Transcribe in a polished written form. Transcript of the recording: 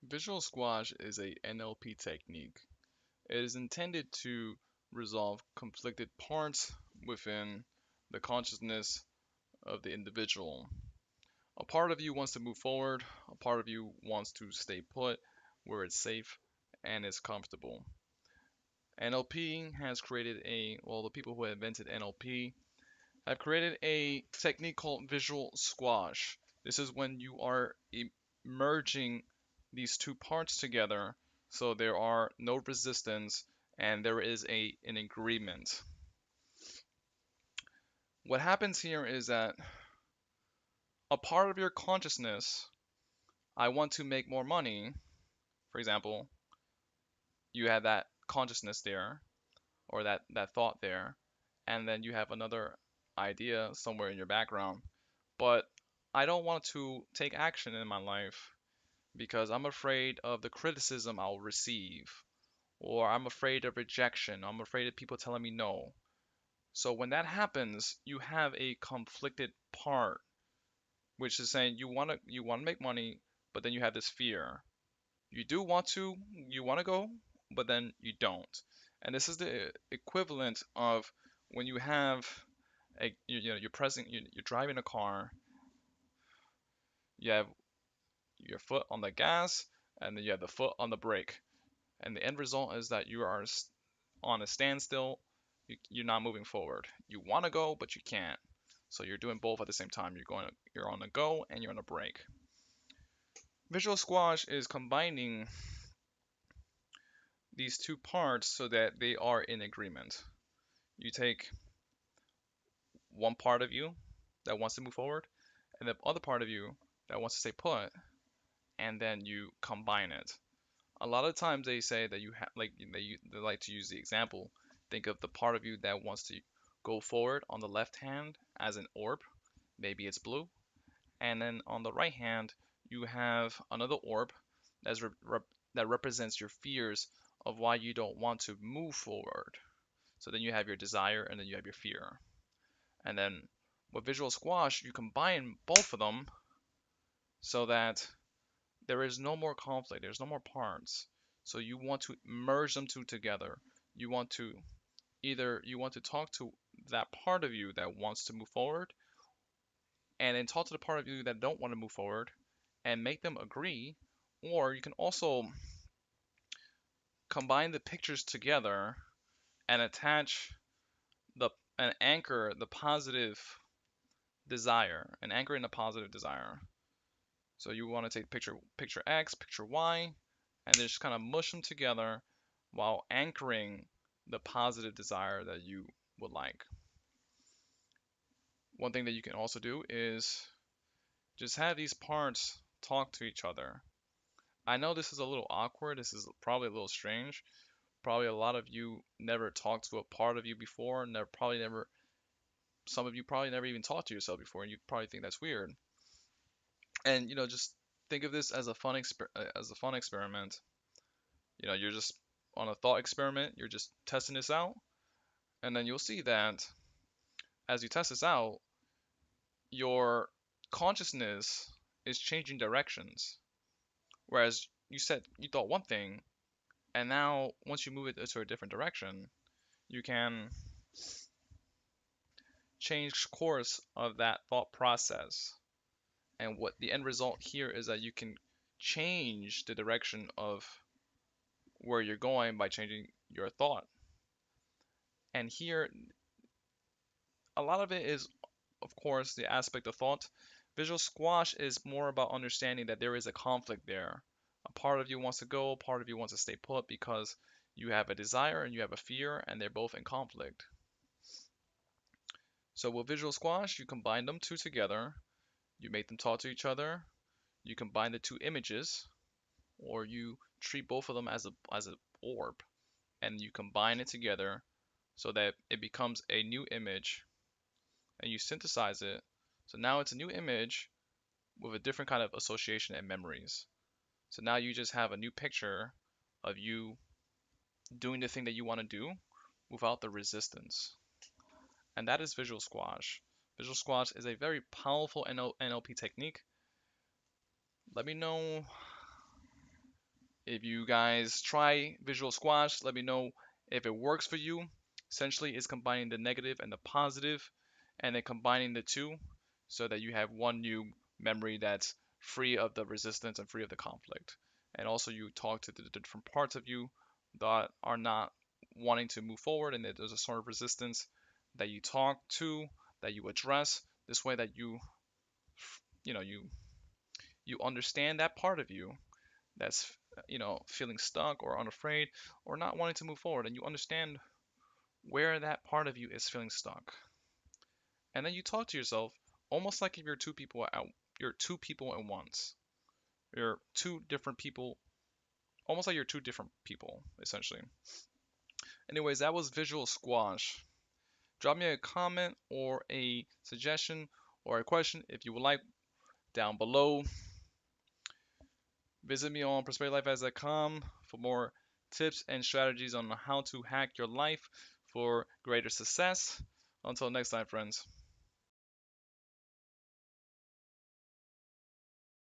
Visual squash is a NLP technique. It is intended to resolve conflicted parts within the consciousness of the individual. A part of you wants to move forward, a part of you wants to stay put where it's safe and is comfortable. NLP has created the people who invented NLP have created a technique called visual squash. This is when you are merging these two parts together so there are no resistance and there is an agreement. What happens here is that a part of your consciousness, I want to make more money, for example, you have that consciousness there or that thought there, and then you have another idea somewhere in your background. But I don't want to take action in my life because I'm afraid of the criticism I'll receive, or I'm afraid of rejection. I'm afraid of people telling me no. So when that happens, you have a conflicted part, which is saying you want to make money, but then you have this fear. You want to go, but then you don't. And this is the equivalent of when you have you're driving a car, you have your foot on the gas, and then you have the foot on the brake. And the end result is that you are on a standstill. You're not moving forward. You want to go, but you can't. So you're doing both at the same time. You're on a go and you're on a break. Visual squash is combining these two parts so that they are in agreement. You take one part of you that wants to move forward, and the other part of you that wants to stay put, and then you combine it. A lot of times they say that you have they like to use the example. Think of the part of you that wants to go forward on the left hand as an orb, maybe it's blue, and then on the right hand you have another orb that's that represents your fears of why you don't want to move forward. So then you have your desire and then you have your fear. And then with visual squash, you combine both of them so that there is no more conflict, there's no more parts. So you want to merge them two together. You want to talk to that part of you that wants to move forward and then talk to the part of you that don't want to move forward and make them agree, or you can also combine the pictures together and attach the and anchor the positive desire, an anchor in a positive desire. So you want to take picture X, picture Y, and just kind of mush them together while anchoring the positive desire that you would like. One thing that you can also do is just have these parts talk to each other. I know this is a little awkward, this is probably a little strange. Probably a lot of you never talked to a part of you before, some of you probably never even talked to yourself before, and you probably think that's weird. And just think of this as a fun experiment. You're just on a thought experiment, you're just testing this out, and then you'll see that as you test this out, your consciousness is changing directions. Whereas you thought one thing, and now once you move it to a different direction, you can change course of that thought process. And what the end result here is that you can change the direction of where you're going by changing your thought. And here, a lot of it is, of course, the aspect of thought. Visual squash is more about understanding that there is a conflict there. A part of you wants to go, a part of you wants to stay put because you have a desire and you have a fear, and they're both in conflict. So with visual squash, you combine them two together, you make them talk to each other, you combine the two images, or you treat both of them as an orb, and you combine it together so that it becomes a new image, and you synthesize it. So now it's a new image with a different kind of association and memories. So now you just have a new picture of you doing the thing that you want to do without the resistance. And that is visual squash. Visual squash is a very powerful NLP technique. Let me know If you guys try Visual Squash, let me know if it works for you. Essentially, it's combining the negative and the positive, and then combining the two so that you have one new memory that's free of the resistance and free of the conflict. And also, you talk to the different parts of you that are not wanting to move forward, and that there's a sort of resistance that you talk to, that you address. This way, that you know, you understand that part of you that's feeling stuck or unafraid or not wanting to move forward, and you understand where that part of you is feeling stuck, and then you talk to yourself almost like if you're two people at once. You're two different people, almost like you're two different people essentially. Anyways, that was Visual Squash. Drop me a comment or a suggestion or a question if you would like down below. Visit me on perspectivelife.com for more tips and strategies on how to hack your life for greater success. Until next time, friends.